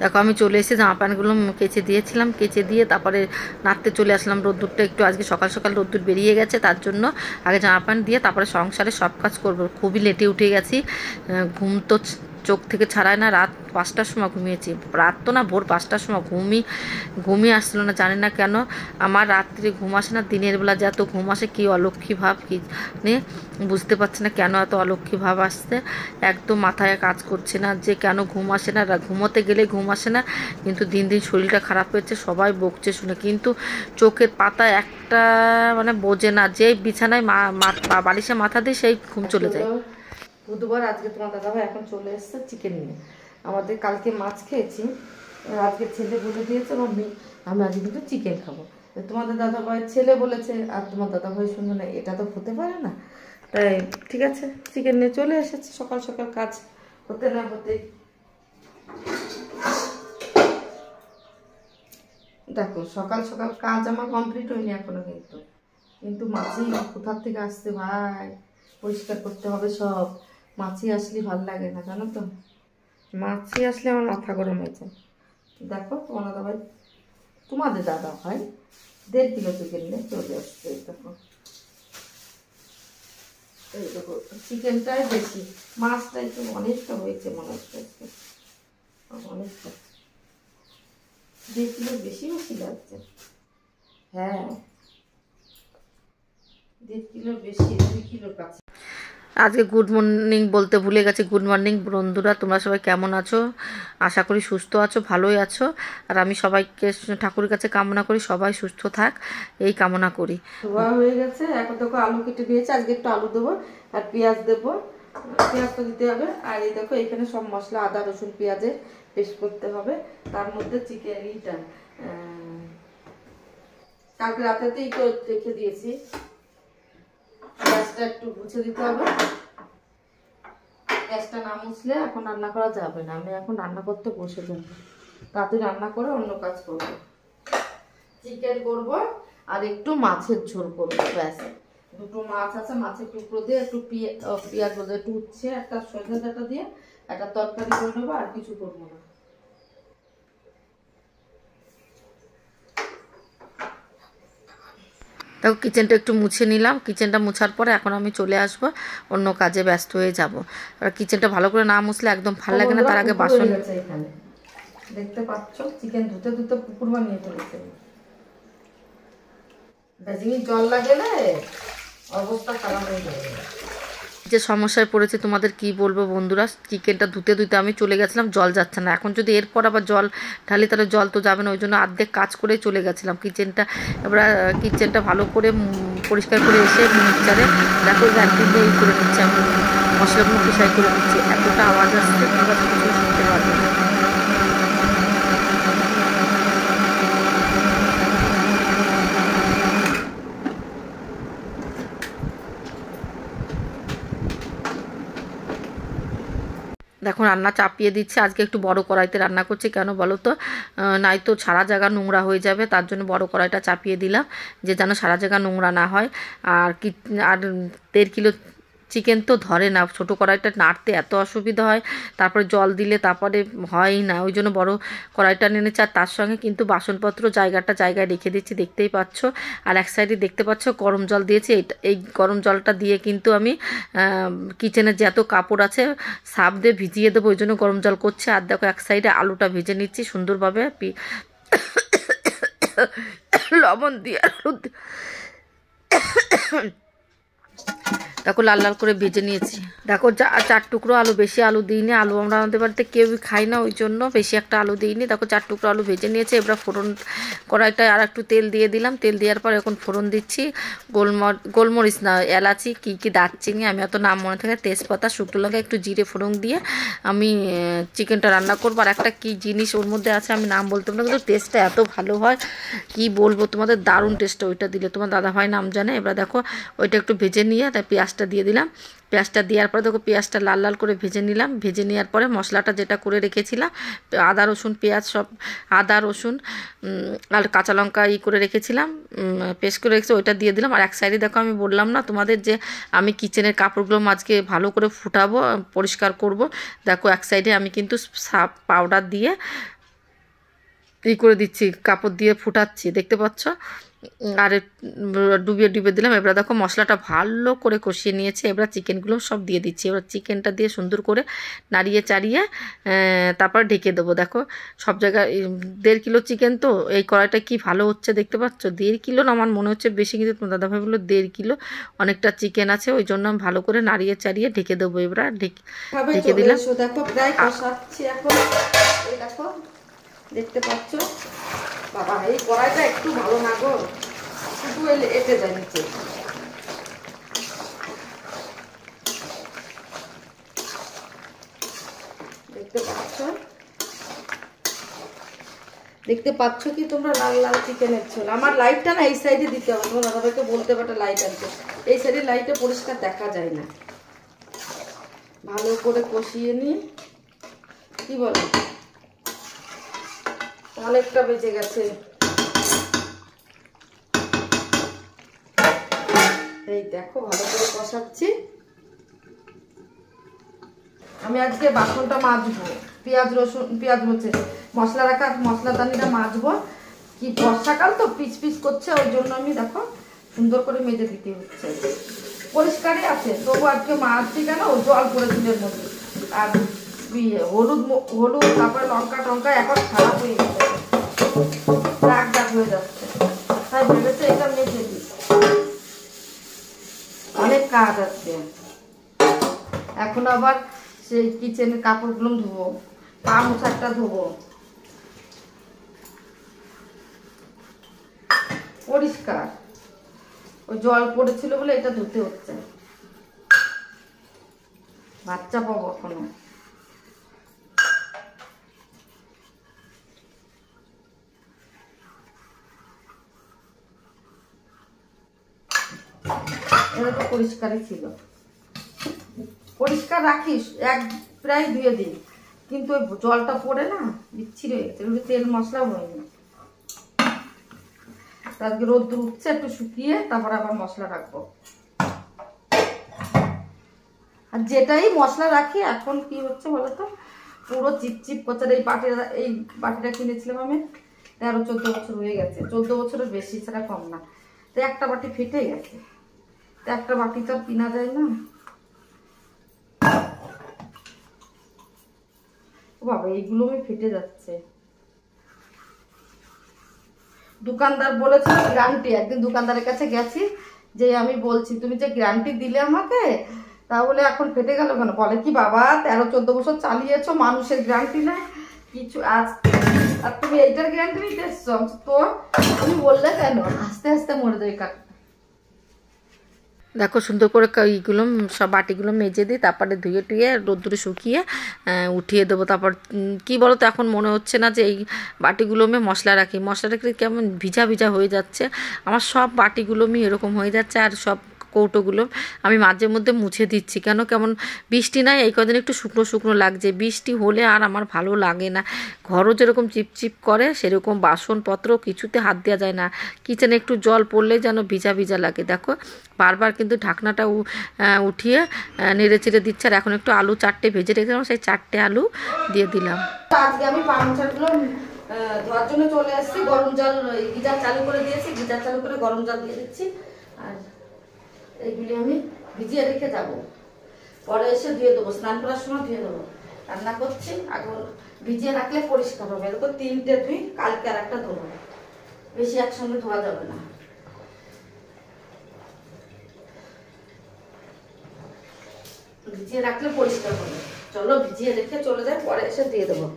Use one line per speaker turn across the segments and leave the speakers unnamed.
দেখো আমি চলে এসে জামা প্যান্টগুলো কেচে দিয়েছিলাম, কেচে দিয়ে তারপরে নাড়তে চলে আসলাম। রোদ্দুরটা একটু আজকে সকাল সকাল রোদ্দুর বেরিয়ে গেছে, তার জন্য আগে জামা প্যান্ট দিয়ে তারপরে সংসারে সব কাজ করবো। খুবই লেটে উঠে গেছি, ঘুম তো চোখ থেকে ছাড়ায় না। রাত 5টার সময় ঘুমিয়েছি, রাত তো না ভোর 5টার সময় ঘুমিয়ে আসছিলো না, জানি না কেন। আমার রাত্রে ঘুম আসে না, দিনের বেলা যে এত ঘুম আসে, কী অলক্ষী ভাব কি নিয়ে বুঝতে পারছি না কেন এত অলক্ষী ভাব আসছে। একদম মাথায় কাজ করছে না যে কেন ঘুম আসে না। ঘুমোতে গেলে ঘুম আসে না, কিন্তু দিন দিন শরীরটা খারাপ হয়েছে, সবাই বকছে শুনে, কিন্তু চোখের পাতা একটা মানে বোঝে না। যে বিছানায় বালিশে মাথা দিয়ে সেই ঘুম চলে যায়। বুধবার আজকে তোমার দাদাভাই এখন চলে এসছে চিকেন নিয়ে। আমাদের কালকে মাছ খেয়েছি, আজকে ছেলে বলে দিয়েছে মাম্মি আমি আজকে কিন্তু চিকেন খাবো। তোমাদের দাদাভাইয়ের ছেলে বলেছে আর তোমার দাদাভাই শুনবে না, এটা তো হতে পারে না। তাই ঠিক আছে, চিকেন নিয়ে চলে এসেছে। সকাল সকাল কাজ হতে না হতেই দেখো, সকাল সকাল কাজ আমার কমপ্লিট হয়নি এখনো, কিন্তু মাছি কোথার থেকে আসছে ভাই, পরিষ্কার করতে হবে সব। মাছি আসলে ভাল লাগে না, জানো তো, মাছি আসলে আমার মাথা গরম হয়েছে। দেখো তোমাদের দাদা ভাই 1.5 কিলো চিকেন নিয়ে চলে আসছে। দেখো এই দেখো, চিকেনটাই বেশি, মাছটা একটু অনেকটা হয়েছে মনে হচ্ছে, অনেকটা 1.5 কিলো বেশি বেশি লাগছে। হ্যাঁ 1.5 কিলো বেশি, 2 কিলোর কাছে। আজকে গুড মর্নিং বলতে ভুলে গেছি। গুড মর্নিং বন্ধুরা, তোমরা সবাই কেমন আছো? আশা করি সুস্থ আছো, ভালোই আছো। আর আমি সবাইকে ঠাকুরের কাছে কামনা করি সবাই সুস্থ থাক, এই কামনা করি। ধোয়া হয়ে গেছে, এখন দেখো আলু কেটে দিয়েছে, আজকে একটু আলু দেবো আর পেঁয়াজ দেবো, পেঁয়াজটা দিতে হবে। আর এই দেখো এখানে সব মশলা আদা রসুন পেঁয়াজে পেস্ট করতে হবে। তার মধ্যে চিকেন কালকে রাতেতেই তো রেখে দিয়েছি, গ্যাসটা একটু মুছে দিতে হবে। গ্যাসটা না মুছলে এখন রান্না করা যাবে না। আমি এখন রান্না করতে বসে যাবো, তাড়াতাড়ি রান্না করে অন্য কাজ করবো। চিকেন করব আর একটু মাছের ঝোল করবো, ব্যাস। দুটো মাছ আছে, মাছের টুকরো দিয়ে একটু পেঁয়াজ বলতে একটু উচ্ছে একটা সজনে ডাঁটা দিয়ে একটা তরকারি করে নেবো, আর কিছু করবো না। দেখো কিচেনটা একটু মুছে নিলাম, কিচেনটা মুছার পরে এখন আমি চলে আসব, অন্য কাজে ব্যস্ত হয়ে যাব। আর কিচেনটা ভালো করে না মুছলে একদম ভালো লাগে না। তার আগে বাসন এখানে দেখতে পাচ্ছ, চিকেন ধুতে ধুতে পুকুর বানিয়ে ফেলেছে। বেশি জল লাগলে অবস্থা খারাপ হয়ে যাবে। যে সমস্যায় পড়েছে তোমাদের কি বলবো বন্ধুরা, চিকেনটা ধুতে ধুতে আমি চলে গেছিলাম, জল যাচ্ছে না। এখন যদি এরপর আবার জল ঢালি তাহলে জল তো যাবে না, ওই জন্য অর্ধেক কাজ করেই চলে গেছিলাম কিচেনটা। এবার কিচেনটা ভালো করে পরিষ্কার করে এসে মিক্সারে দেখো গ্যান্ডি দিয়ে করে নিচ্ছি, আমি মশলাগুলো পিসাই করে নিচ্ছি। এতটা আওয়াজ আসছে তোমরা কিছু শুনতে পারবে না। দেখো রান্না চাপিয়ে দিচ্ছে, আজকে একটু বড় কড়াইতে রান্না করছি। কেন বলো তো, নাই তো সারা জায়গা নোংরা হয়ে যাবে, তার জন্য বড় কড়াইটা চাপিয়ে দিলাম, যে যেন সারা জায়গা নোংরা না হয়। আর 1.5 কিলো চিকেন তো ধরে না, ছোটো কড়াইটা নাড়তে এত অসুবিধা হয়, তারপরে জল দিলে তারপরে হয়ই না, ওই জন্য বড় কড়াইটা নিয়েছি। আর তার সঙ্গে কিন্তু বাসনপত্র জায়গায় রেখে দিচ্ছি, দেখতেই পাচ্ছ। আর এক সাইডে দেখতে পাচ্ছ গরম জল দিয়েছি, এই গরম জলটা দিয়ে কিন্তু আমি কিচেনের যত কাপড় আছে সার্ফ দিয়ে ভিজিয়ে দেবো, ওই জন্য গরম জল করছে। আর দেখো এক সাইডে আলুটা ভেজে নিচ্ছি সুন্দরভাবে, লবণ দিয়ে আলু দেখো লাল লাল করে ভেজে নিয়েছি। দেখো 4 টুকরো আলু, বেশি আলু দিইনি, আলু আমরা আমাদের বাড়িতে কেউই খাই না, ওই জন্য বেশি একটা আলু দিইনি। দেখো 4 টুকরো আলু ভেজে নিয়েছে। এবার ফোড়ন কড়াইটায় আর একটু তেল দিয়ে দিলাম, তেল দেওয়ার পর এখন ফোড়ন দিচ্ছি গোলমরিচ না এলাচি কি দারচিনি, আমি অত নাম মনে থাকে, তেজপাতা শুকনো লঙ্কা একটু জিরে ফোড়ন দিয়ে আমি চিকেনটা রান্না করবো। আর একটা কি জিনিস ওর মধ্যে আছে আমি নাম বলতে পারবো না, কিন্তু টেস্টটা এত ভালো হয় কি বলবো তোমাদের, দারুণ টেস্টটা। ওইটা দিলে তোমার দাদাভাই নাম জানে। এবার দেখো ওইটা একটু ভেজে নিয়ে তাই পেঁয়াজটা দিয়ে দিলাম, পেঁয়াজটা দেওয়ার পরে দেখো পেঁয়াজটা লাল লাল করে ভেজে নিলাম। ভেজে নেওয়ার পরে মশলাটা যেটা করে রেখেছিলাম, আদা রসুন পেঁয়াজ সব, আদা রসুন আর কাঁচা লঙ্কা করে রেখেছিলাম, পেস্ট করে রেখেছি, ওইটা দিয়ে দিলাম। আর এক সাইডে দেখো আমি বললাম না তোমাদের যে আমি কিচেনের কাপড়গুলো আজকে ভালো করে ফুটাবো, পরিষ্কার করব। দেখো এক সাইডে আমি কিন্তু পাউডার দিয়ে করে দিচ্ছি, কাপড় দিয়ে ফুটাচ্ছি, দেখতে পাচ্ছ। আর ডুবিয়ে ডুবিয়ে দিলাম। এবার দেখো মশলাটা ভালো করে কষিয়ে নিয়েছে। এবার চিকেনগুলো সব দিয়ে দিচ্ছি। এবার চিকেনটা দিয়ে সুন্দর করে নাড়িয়ে চাড়িয়ে তারপর ঢেকে দেবো। দেখো সব জায়গায় 1.5 কিলো চিকেন, তো এই কড়াইটা কি ভালো হচ্ছে দেখতে পাচ্ছ। 1.5 কিলো না, আমার মনে হচ্ছে বেশি, কিন্তু তোমার দাদাভাই বললো 1.5 কিলো, অনেকটা চিকেন আছে, ওই জন্য আমি ভালো করে নাড়িয়ে চাড়িয়ে ঢেকে দেবো। এবার ঢেকে দিলাম। দেখো প্রায় কষাচ্ছি এখন। এই দেখো দেখতে পাচ্ছ। বাবা এই কড়াইটা একটু ভালো না গো, শুধু এটে যায় নিচে। দেখতে পাচ্ছ কি তোমরা লাল লাল চিকেনের ঝোল। আমার লাইটটা না এই সাইডে দিতে হবে, তোমার দাদাভাইকে বলতে পারো লাইট আনতে। এই সাইডে লাইটে পরিষ্কার দেখা যায় না। ভালো করে কষিয়ে নিয়ে কি বলো, অনেকটা বেঁচে গেছে। এই দেখো ভালো করে কষাচ্ছি। আমি আজকে বাসনটা মাজবো, পেঁয়াজ রসুন মশলা রাখা মশলাদানিটা মাজবো। কি বর্ষাকাল তো পিচ পিচ করছে, ওই জন্য আমি দেখো সুন্দর করে মেজে দিতে হচ্ছে। পরিষ্কারই আছে তবু আজকে মাজছি কেন, জল পড়েছিল এর মধ্যে। আর হলুদ তারপরে লঙ্কা টঙ্কা এখন খারাপ হয়ে গেছে, দাগ দাগ হয়ে যাচ্ছে। তাই ভেবেছে এটা মেজে দিই। অনেক কাজ আছে এখন। আবার সেই কিচেনের কাপড়গুলো ধোবো, পা মোছাটা ধোবো। পরিষ্কার ওই জল পড়েছিল বলে এটা ধুতে হচ্ছে। বাচ্চা পাবো এখনো। এটা তো পরিষ্কারই ছিল। পরিষ্কার রাখিস প্রায় 2 দিন, কিন্তু ওই জলটা পড়ে না বিচ্ছিরি হয়ে গেছে। তেল মশলাও হয়নি। আজকে রোদ্দুর উঠছে, একটু শুকিয়ে তারপর আবার মশলা রাখবো। আর যেটাই মশলা রাখি এখন কি হচ্ছে বলতো, পুরো চিপচিপ করছে। এই বাটিটা কিনেছিলাম আমি 13-14 বছর হয়ে গেছে। 14 বছরের বেশি, সেটা কম না। তো একটা বাটি ফেটে গেছে। তো একটা বাটি তো আর কিনা যায় না। বাবা এইগুলো ফেটে যাচ্ছে। দোকানদার বলেছে গ্যারান্টি। একদিন দোকানদারের কাছে গেছি, যে আমি বলছি তুমি যে গ্যারান্টি দিলে আমাকে, তাহলে এখন ফেটে গেল কেন? বলে কি বাবা 13-14 বছর চালিয়েছো, মানুষের গ্যারান্টি নেই কিছু, আজ আর তুমি এইটার গ্যারান্টি নিতে এসছো? তো তুমি বললে কেন? আস্তে আস্তে মরে যাবে কাঠ। দেখো সুন্দর করে এইগুলো সব বাটিগুলো মেজে দিই, তারপরে ধুয়ে টুয়ে রোদ্দুরে শুকিয়ে উঠিয়ে দেবো। তারপর কি বলো তো, এখন মনে হচ্ছে না যে এই বাটিগুলো মশলা রাখি। মশলা রাখলে কেমন ভিজা ভিজা হয়ে যাচ্ছে আমার। সব বাটিগুলো এরকম হয়ে যাচ্ছে। আর সব কৌটোগুলো আমি মাঝে মধ্যে মুছে দিচ্ছি। কেমন বৃষ্টি নাই, এই কদিন একটু শুকনো শুকনো লাগছে। বৃষ্টি হলে আর আমার ভালো লাগে না। ঘরও যেরকম চিপচিপ করে, সেরকম বাসনপত্র কিছুতে হাত দেওয়া যায় না। কিচেনে একটু জল পড়লেই যেন ভিজা ভিজা লাগে। দেখো বারবার কিন্তু ঢাকনাটা উঠিয়ে নেড়ে চেড়ে দিচ্ছে। আর এখন একটু আলু 4টে ভেজে রেখেছিলাম, সেই 4টে আলু দিয়ে দিলাম। আজকে আমি পাংচারগুলো ধোয়ার জন্য চলে আসছি। গরম জল গিজার চালু করে দিয়েছি, গিজার চালু করে গরম জল দিয়ে দিচ্ছি। আর এইগুলি আমি ভিজিয়ে রেখে যাব, পরে এসে ধুয়ে দেবো। স্নান করার সময় ধুয়ে দেবো। রান্না করছি, এখন ভিজিয়ে রাখলে পরিষ্কার হবে। এরকম 3টে ধুই, কালকে আর একটা ধোবো। বেশি একসঙ্গে ধোয়া যাবে না। ভিজিয়ে রাখলে পরিষ্কার হবে। চলো ভিজিয়ে রেখে চলে যাই, পরে এসে দিয়ে দেবো।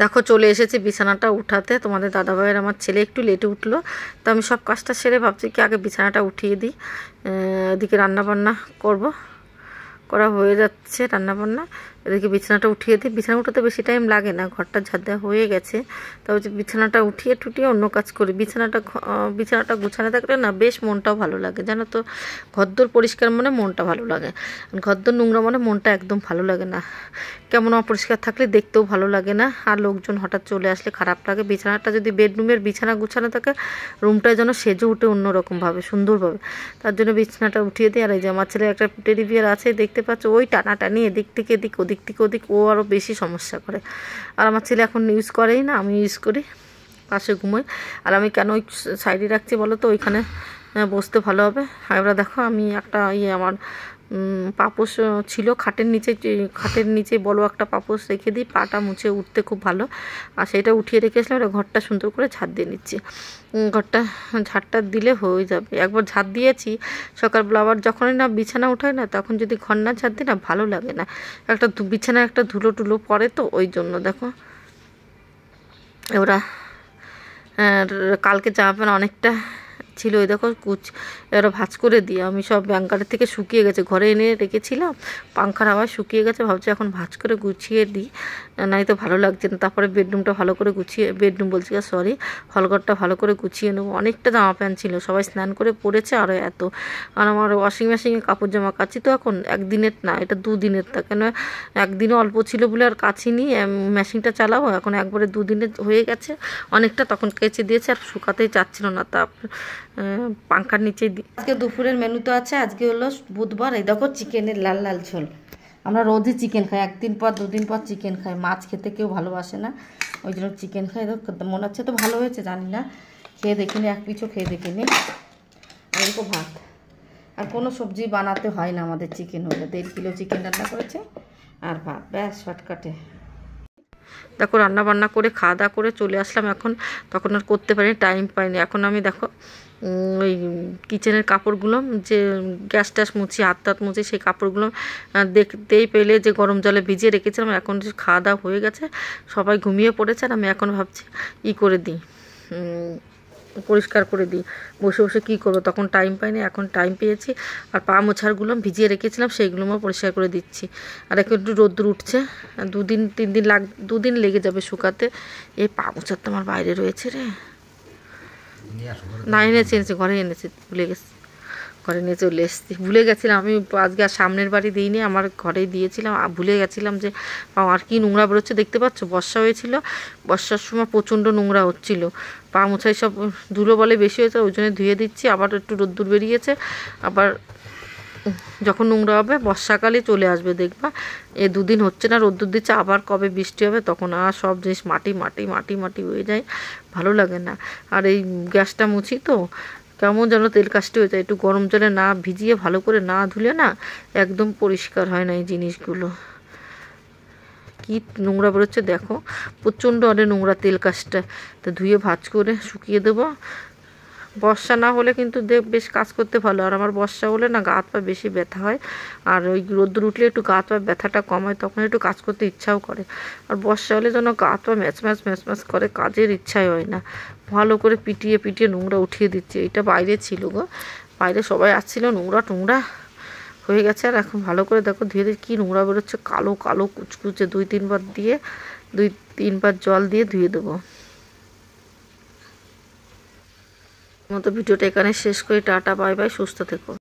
দেখো চলে এসেছি বিছানাটা উঠাতে। তোমাদের দাদাভাইয়ের আমার ছেলে একটু লেটে উঠলো, তো আমি সব কাজটা সেরে ভাবছি কি আগে বিছানাটা উঠিয়ে দিই। এদিকে রান্নাবান্না করা হয়ে যাচ্ছে, রান্নাবান্না। এদিকে বিছানাটা উঠিয়ে দিই। বিছানা উঠাতে বেশি টাইম লাগে না, ঘরটা ঝাড় দেওয়া হয়ে গেছে। তবে বিছানাটা উঠিয়ে টুটিয়ে অন্য কাজ করি। বিছানাটা গুছানো থাকলে না বেশ মনটাও ভালো লাগে, জানো তো। ঘরদোর পরিষ্কার মনে মনটা ভালো লাগে। ঘরদোর নোংরা মনে মনটা একদম ভালো লাগে না। কেমন অপরিষ্কার থাকলে দেখতেও ভালো লাগে না। আর লোকজন হঠাৎ চলে আসলে খারাপ লাগে। বিছানাটা যদি বেডরুমের বিছানা গুছানো থাকে, রুমটায় যেন সেজে উঠে অন্যরকমভাবে সুন্দরভাবে। তার জন্য বিছানাটা উঠিয়ে দিই। আর এই যে আমার ছেলে একটা টেডি বিয়ার আছে, দেখতে পাচ্ছ, ওই টানাটানি এদিক থেকে এদিক ওদিক থেকে ওদিক, ও আরও বেশি সমস্যা করে। আর আমার ছেলে এখন ইউজ করেই না, আমি ইউজ করি। পাশে ঘুমোয়। আর আমি কেন ওই সাইডে রাখছি বলো তো, ওইখানে বসতে ভালো হবে। আর এবার দেখো আমি একটা আমার পাপোশ ছিল খাটের নিচে বড় একটা পাপোশ রেখে দিই, পাটা মুছে উঠতে খুব ভালো। আর সেটা উঠিয়ে রেখেছিলাম, ওটা ঘরটা সুন্দর করে ঝাড় দিয়ে নিচ্ছি। ঘরটা ঝাড়টা দিলে হয়ে যাবে। একবার ঝাড় দিয়েছি সকালবেলা, আবার যখনই না বিছানা উঠায় না তখন যদি ঘর না ঝাড় দিই না ভালো লাগে না, একটা বিছানায় একটা ধুলো টুলো পড়ে, তো ওই জন্য দেখো ওরা কালকে জামা প্যান্ট অনেকটা ছিল, ওই দেখো এবার ভাঁজ করে দিয়ে আমি সব ব্যাংকারের থেকে শুকিয়ে গেছে, ঘরে এনে রেখেছিলাম, পাংখার হাওয়ায় শুকিয়ে গেছে, ভাবছি এখন ভাঁজ করে গুছিয়ে দিই, নাই তো ভালো লাগছে না। তারপরে বেডরুমটা ভালো করে গুছিয়ে, বেডরুম বলছি সরি, হলঘরটা ভালো করে গুছিয়ে নেবো। অনেকটা জামা প্যান্ট ছিল, সবাই স্নান করে পড়েছে আরও এত। আর আমার ওয়াশিং মেশিনে কাপড় জামা কাচি তো এখন একদিনের না, এটা 2 দিনের, তা কেন একদিনও অল্প ছিল বলে আর কাচিনি, মেশিনটা চালাবো এখন, একবারে 2 দিনের হয়ে গেছে অনেকটা, তখন কেচে দিয়েছে আর শুকাতেই চাচ্ছিল না, তা পাংখার নিচেই দিই। আজকে দুপুরের মেনু তো আছে, আজকে হলো বুধবার, এই দেখো চিকেনের লাল লাল ঝোল। আমরা রোজই চিকেন খাই, 1 দিন পর 2 দিন পর চিকেন খাই, মাছ খেতে কেউ ভালোবাসে না, ওই জন্য চিকেন খাই। মনে হচ্ছে তো ভালো হয়েছে, জানি না, খেয়ে দেখিনি, এক পিছু খেয়ে দেখিনি। এরকম ভাত আর কোনো সবজি বানাতে হয় না আমাদের, চিকেন হলে 1.5 কিলো চিকেন রান্না করেছে আর ভাত, ব্যাস শর্টকাটে। দেখো রান্না বান্না করে খাওয়া দাওয়া করে চলে আসলাম এখন, তখন আর করতে পারিনি, টাইম পাইনি। এখন আমি দেখো ওই কিচেনের কাপড়গুলো, যে গ্যাস ট্যাস মুছি, হাত টাত মুছি, সেই কাপড়গুলো দেখতেই পেলে যে গরম জলে ভিজিয়ে রেখেছিলাম। এখন যে খাওয়া দাওয়া হয়ে গেছে, সবাই ঘুমিয়ে পড়েছে, আর আমি এখন ভাবছি করে দিই, পরিষ্কার করে দিই। বসে বসে কী করবো, তখন টাইম পাইনি, এখন টাইম পেয়েছি। আর পা মোছারগুলো ভিজিয়ে রেখেছিলাম, সেইগুলো আমি পরিষ্কার করে দিচ্ছি। আর এখন একটু রোদ্দুর উঠছে, 2 দিন লেগে যাবে শুকাতে। এই পা মোছার তো আমার বাইরে রয়েছে রে, না এনেছি ঘরে এনেছি, ভুলে গেছি, ঘরে নিয়ে চলে এসেছি, ভুলে গেছিলাম আমি। আজকে আর সামনের বাড়ি দিইনি, আমার ঘরেই দিয়েছিলাম, ভুলে গেছিলাম যে আর কি নোংরা বেরোচ্ছে দেখতে পাচ্ছ। বর্ষা হয়েছিল, বর্ষার সময় প্রচণ্ড নোংরা হচ্ছিল, পা মোছাই সব ধুলো বলে বেশি হয়েছে, ওই জন্য ধুয়ে দিচ্ছি। আবার একটু রোদ্দুর বেরিয়েছে, আবার যখন নোংরা হবে বর্ষাকালে চলে আসবে, দেখবা 2 দিন হচ্ছে না রোদ্দুর দিচ্ছে, আবার কবে বৃষ্টি হবে তখন আর সব জিনিস মাটি মাটি মাটি মাটি হয়ে যায়, ভালো লাগে না। আর এই গ্যাসটা মুছি তো কেমন যেন তেল কাস্টি হয়ে যায়, একটু গরম জলে না ভিজিয়ে ভালো করে না ধুলে না একদম পরিষ্কার হয় না এই জিনিসগুলো। কি নোংরা বেরোচ্ছে দেখো, প্রচণ্ড অনেক নোংরা তেল কাজটা, তো ধুয়ে ভাঁজ করে শুকিয়ে দেবো। বর্ষা না হলে কিন্তু বেশ কাজ করতে ভালো, আর আমার বর্ষা হলে না গা হাত পা বেশি ব্যথা হয়, আর ওই রোদ্দুর উঠলে একটু গা হাত পা ব্যথাটা কম হয়, তখন একটু কাজ করতে ইচ্ছাও করে। আর বর্ষা হলে যেন গা হাত পা ম্যাচ ম্যাচ করে, কাজের ইচ্ছাই হয় না। ভালো করে পিটিয়ে পিটিয়ে নোংরা উঠিয়ে দিচ্ছে। এটা বাইরে ছিল গো, বাইরে সবাই আসছিল, নোংরা টোংরা হয়ে গেছে। আর এখন ভালো করে দেখো ধুয়ে দিয়ে কী নোংরা বেরোচ্ছে, কালো কালো কুচকুচে, 2-3 বার দিয়ে 2-3 বার জল দিয়ে ধুয়ে দেবো। মতো ভিডিওটা এখানে শেষ করি, টাটা বাই বাই, সুস্থ থেকো।